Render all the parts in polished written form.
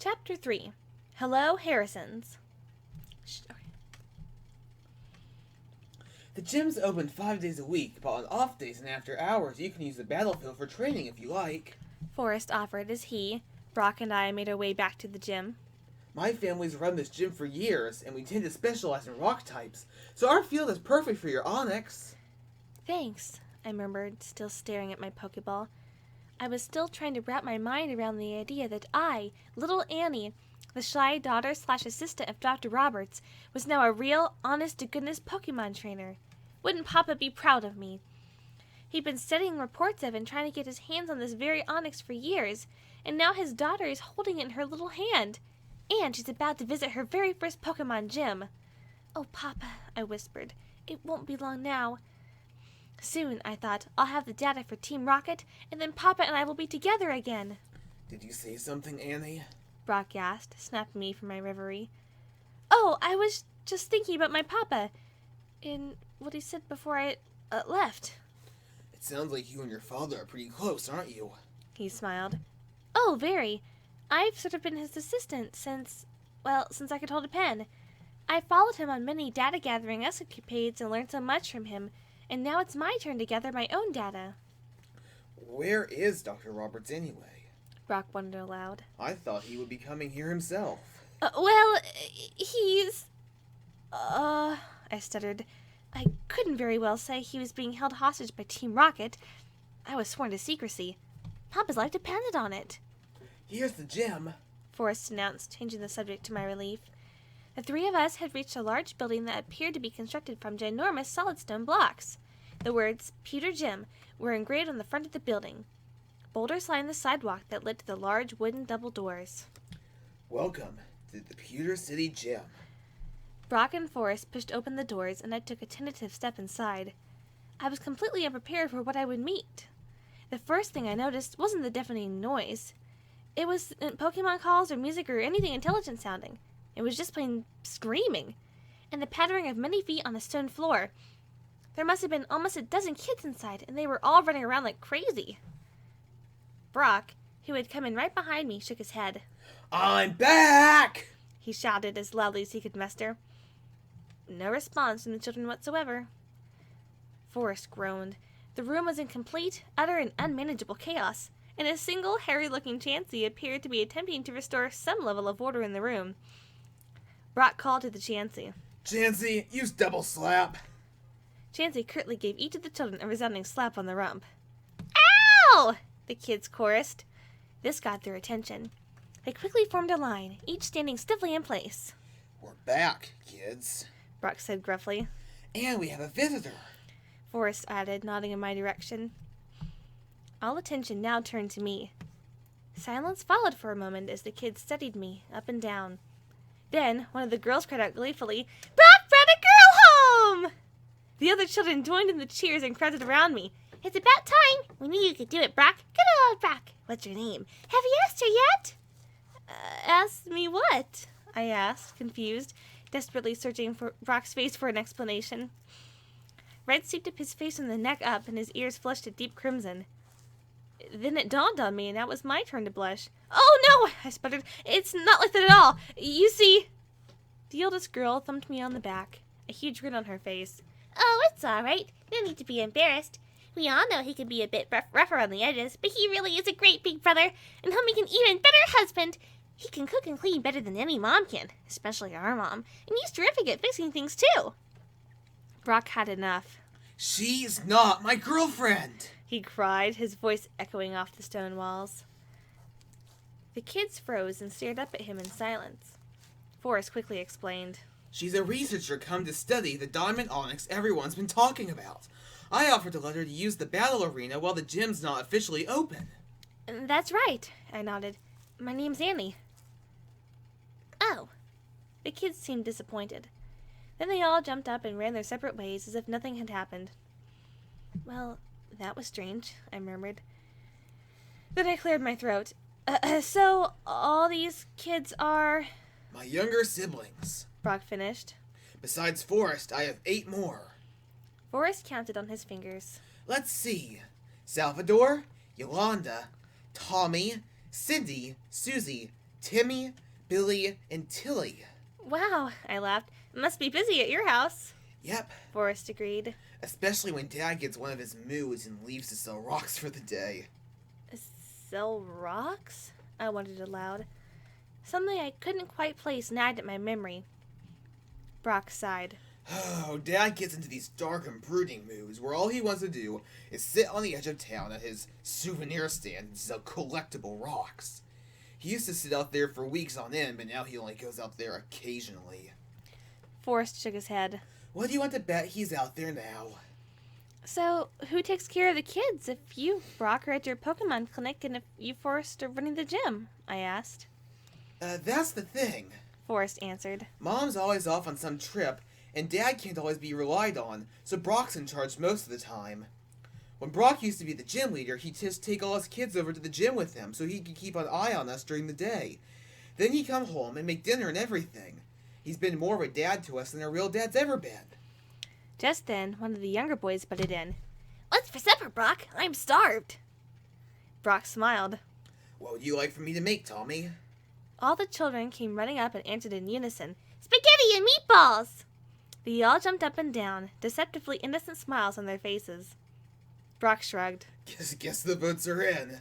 Chapter 3. Hello, Harrisons. The gym's open 5 days a week, but on off days and after hours, you can use the battlefield for training if you like. Forrest offered as Brock and I made our way back to the gym. My family's run this gym for years, and we tend to specialize in rock types, so our field is perfect for your Onix. Thanks, I murmured, still staring at my Pokeball. I was still trying to wrap my mind around the idea that I, little Annie, the shy daughter/assistant of Dr. Roberts, was now a real, honest-to-goodness Pokemon trainer. Wouldn't Papa be proud of me? He'd been studying reports of and trying to get his hands on this very Onix for years, and now his daughter is holding it in her little hand. And she's about to visit her very first Pokemon gym. "Oh, Papa," I whispered, "it won't be long now. Soon," I thought, "I'll have the data for Team Rocket, and then Papa and I will be together again." Did you say something, Annie? Brock asked, snapping me from my reverie. "Oh, I was just thinking about my Papa, and what he said before I left." It sounds like you and your father are pretty close, aren't you? He smiled. "Oh, very. I've sort of been his assistant since I could hold a pen. I followed him on many data gathering escapades and learned so much from him, and now it's my turn to gather my own data." Where is Dr. Roberts anyway? Brock wondered aloud. I thought he would be coming here himself. He's... I stuttered. I couldn't very well say he was being held hostage by Team Rocket. I was sworn to secrecy. Papa's life depended on it. Here's the gym, Forrest announced, changing the subject to my relief. The three of us had reached a large building that appeared to be constructed from ginormous solid stone blocks. The words, "Pewter Gym," were engraved on the front of the building. Boulders lined the sidewalk that led to the large wooden double doors. Welcome to the Pewter City Gym. Brock and Forrest pushed open the doors, and I took a tentative step inside. I was completely unprepared for what I would meet. The first thing I noticed wasn't the deafening noise. It wasn't Pokemon calls or music or anything intelligent sounding. It was just plain screaming, and the pattering of many feet on the stone floor. There must have been almost a dozen kids inside, and they were all running around like crazy. Brock, who had come in right behind me, shook his head. I'm back! He shouted as loudly as he could muster. No response from the children whatsoever. Forrest groaned. The room was in complete, utter, and unmanageable chaos, and a single hairy-looking Chansey appeared to be attempting to restore some level of order in the room. Brock called to the Chansey. Chansey, use double slap. Chansey curtly gave each of the children a resounding slap on the rump. "Ow!" the kids chorused. This got their attention. They quickly formed a line, each standing stiffly in place. We're back, kids, Brock said gruffly. And we have a visitor, Forrest added, nodding in my direction. All attention now turned to me. Silence followed for a moment as the kids studied me, up and down. Then one of the girls cried out gleefully, "Brock brought a girl home!" The other children joined in the cheers and crowded around me. "It's about time! We knew you could do it, Brock. Good old Brock! What's your name? Have you asked her yet?" Asked me what?" I asked, confused, desperately searching for Brock's face for an explanation. Red seeped up his face from the neck up, and his ears flushed a deep crimson. Then it dawned on me, and now it was my turn to blush. "Oh, no!" I sputtered. "It's not like that at all. You see..." The oldest girl thumped me on the back, a huge grin on her face. "Oh, it's all right. No need to be embarrassed. We all know he can be a bit rougher on the edges, but he really is a great big brother, and he'll make an even better husband. He can cook and clean better than any mom can, especially our mom, and he's terrific at fixing things, too." Brock had enough. She's not my girlfriend, he cried, his voice echoing off the stone walls. The kids froze and stared up at him in silence. Forrest quickly explained. She's a researcher come to study the Diamond Onix everyone's been talking about. I offered to let her use the battle arena while the gym's not officially open. "That's right," I nodded. "My name's Annie." "Oh." The kids seemed disappointed. Then they all jumped up and ran their separate ways as if nothing had happened. "Well, that was strange," I murmured. Then I cleared my throat. So all these kids are..." My younger siblings. Brock finished. Besides Forrest, I have 8 more. Forrest counted on his fingers. Let's see. Salvador, Yolanda, Tommy, Cindy, Susie, Timmy, Billy, and Tilly. Wow, I laughed. It must be busy at your house. Yep. Forrest agreed. Especially when Dad gets one of his moods and leaves to sell rocks for the day. Sell rocks? I wondered aloud. Something I couldn't quite place nagged at my memory. Brock sighed. Oh, Dad gets into these dark and brooding moods where all he wants to do is sit on the edge of town at his souvenir stand and sell collectible rocks. He used to sit out there for weeks on end, but now he only goes out there occasionally. Forrest shook his head. What do you want to bet he's out there now? So, who takes care of the kids if you, Brock, are at your Pokemon clinic and if you, Forrest, are running the gym? I asked. That's the thing. Forrest answered. Mom's always off on some trip, and Dad can't always be relied on, so Brock's in charge most of the time. When Brock used to be the gym leader, he'd just take all his kids over to the gym with him so he could keep an eye on us during the day. Then he'd come home and make dinner and everything. He's been more of a dad to us than a real dad's ever been. Just then, one of the younger boys butted in. What's for supper, Brock? I'm starved. Brock smiled. What would you like for me to make, Tommy? All the children came running up and answered in unison, Spaghetti and meatballs! They all jumped up and down, deceptively innocent smiles on their faces. Brock shrugged. Guess the votes are in.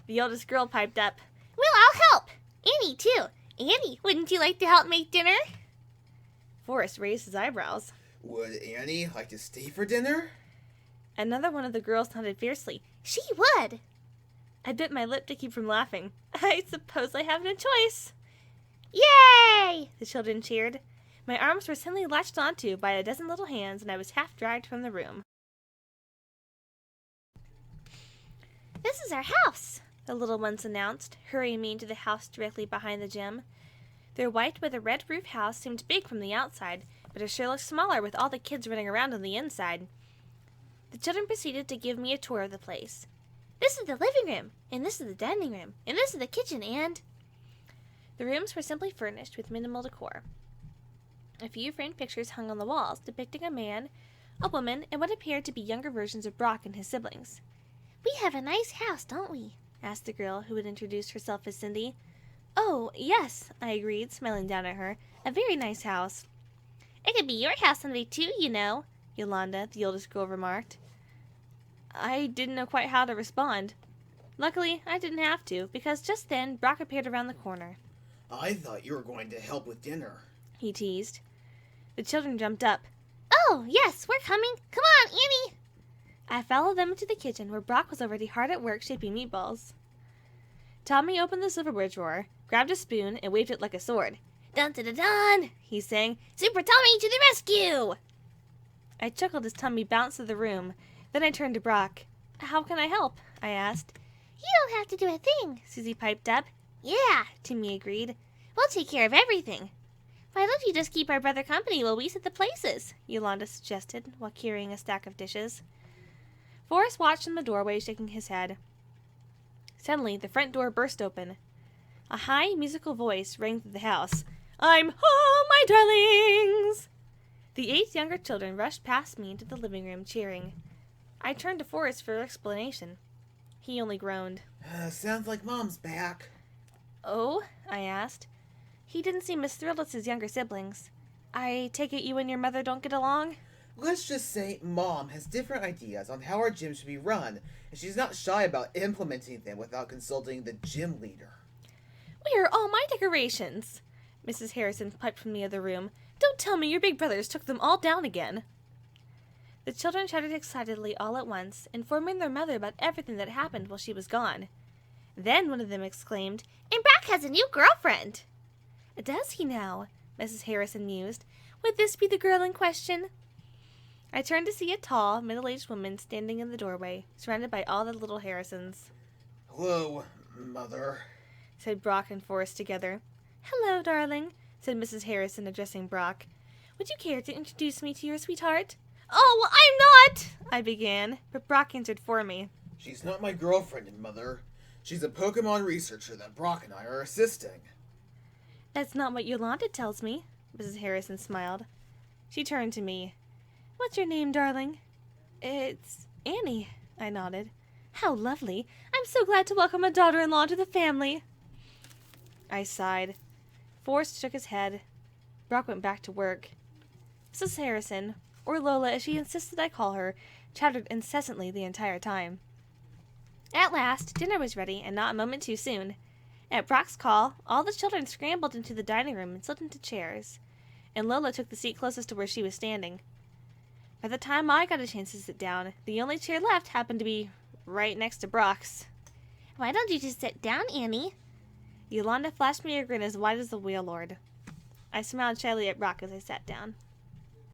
The oldest girl piped up, Well, I'll help! Annie, too. Annie, wouldn't you like to help make dinner? Forrest raised his eyebrows. Would Annie like to stay for dinner? Another one of the girls nodded fiercely. She would! I bit my lip to keep from laughing. I suppose I have no choice. Yay! The children cheered. My arms were suddenly latched onto by a dozen little hands, and I was half dragged from the room. This is our house, the little ones announced, hurrying me into the house directly behind the gym. Their white with a red roof house seemed big from the outside, but it sure looked smaller with all the kids running around on the inside. The children proceeded to give me a tour of the place. This is the living room, and this is the dining room, and this is the kitchen, and... The rooms were simply furnished with minimal decor. A few framed pictures hung on the walls, depicting a man, a woman, and what appeared to be younger versions of Brock and his siblings. We have a nice house, don't we? Asked the girl who had introduced herself as Cindy. Oh, yes, I agreed, smiling down at her. A very nice house. It could be your house someday too, you know, Yolanda, the oldest girl, remarked. I didn't know quite how to respond. Luckily, I didn't have to, because just then Brock appeared around the corner. I thought you were going to help with dinner, he teased. The children jumped up. Oh, yes, we're coming. Come on, Annie. I followed them into the kitchen, where Brock was already hard at work shaping meatballs. Tommy opened the silverware drawer, grabbed a spoon, and waved it like a sword. Dun-dun-dun-dun, he sang. Super Tommy to the rescue! I chuckled as Tommy bounced through the room. Then I turned to Brock. How can I help? I asked. You don't have to do a thing, Susie piped up. Yeah, Timmy agreed. We'll take care of everything. Why don't you just keep our brother company while we set the places? Yolanda suggested, while carrying a stack of dishes. Forrest watched in the doorway, shaking his head. Suddenly, the front door burst open. A high, musical voice rang through the house. I'm home, my darlings! The 8 younger children rushed past me into the living room, cheering. I turned to Forrest for explanation. He only groaned. Sounds like Mom's back. Oh? I asked. He didn't seem as thrilled as his younger siblings. I take it you and your mother don't get along? Let's just say Mom has different ideas on how our gym should be run, and she's not shy about implementing them without consulting the gym leader. Where are all my decorations? Mrs. Harrison piped from the other room. Don't tell me your big brothers took them all down again. The children shouted excitedly all at once, informing their mother about everything that happened while she was gone. Then one of them exclaimed, And Brock has a new girlfriend! Does he now? Mrs. Harrison mused. Would this be the girl in question? I turned to see a tall, middle-aged woman standing in the doorway, surrounded by all the little Harrisons. Hello, Mother, said Brock and Forrest together. Hello, darling, said Mrs. Harrison, addressing Brock. Would you care to introduce me to your sweetheart? Oh, I'm not! I began, but Brock answered for me. She's not my girlfriend, Mother. She's a Pokemon researcher that Brock and I are assisting. That's not what Yolanda tells me, Mrs. Harrison smiled. She turned to me. What's your name, darling? It's Annie, I nodded. How lovely. I'm so glad to welcome a daughter-in-law to the family. I sighed. Forrest shook his head. Brock went back to work. Mrs. Harrison, or Lola as she insisted I call her, chattered incessantly the entire time. At last, dinner was ready, and not a moment too soon. At Brock's call, all the children scrambled into the dining room and slipped into chairs, and Lola took the seat closest to where she was standing. By the time I got a chance to sit down, the only chair left happened to be right next to Brock's. "Why don't you just sit down, Annie?" Yolanda flashed me a grin as wide as the wheel lord. I smiled shyly at Brock as I sat down.